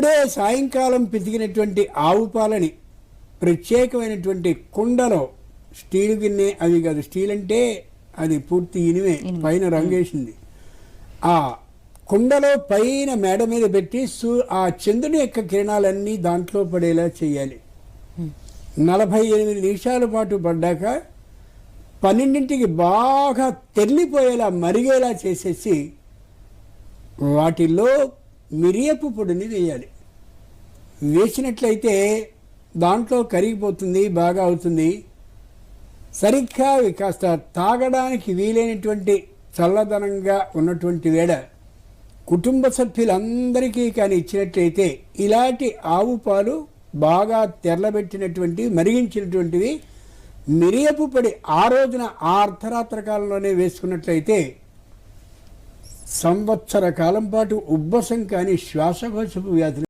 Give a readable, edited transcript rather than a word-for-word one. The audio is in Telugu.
ఇప్పుడే సాయంకాలం పితికినటువంటి ఆవు పాలని ప్రత్యేకమైనటువంటి కుండలో, స్టీల్ గిన్నె అవి కాదు, స్టీల్ అంటే అది పూర్తి ఇనివే, పైన రంగేసింది, ఆ కుండలో పైన మేడ మీద పెట్టి ఆ చంద్రుని యొక్క కిరణాలన్నీ దాంట్లో పడేలా చేయాలి. 48 నిమిషాల పాటు పడ్డాక 12ంటికి బాగా తెల్లిపోయేలా మరిగేలా చేసేసి వాటిల్లో మిరియపు పొడిని వేయాలి. వేసినట్లయితే దాంట్లో కరిగిపోతుంది, బాగా అవుతుంది. సరిగ్గా కాస్త తాగడానికి వీలైనటువంటి చల్లదనంగా ఉన్నటువంటి వేడ కుటుంబ సభ్యులందరికీ కానీ ఇచ్చినట్లయితే ఇలాంటి ఆవు పాలు బాగా తెరలబెట్టినటువంటి మరిగించినటువంటివి మిరియపు పొడి ఆ రోజున ఆ అర్ధరాత్ర కాలంలోనే వేసుకున్నట్లయితే సంవత్సర కాలం పాటు ఉబ్బసం కానీ శ్వాసకోశపు వ్యాధులు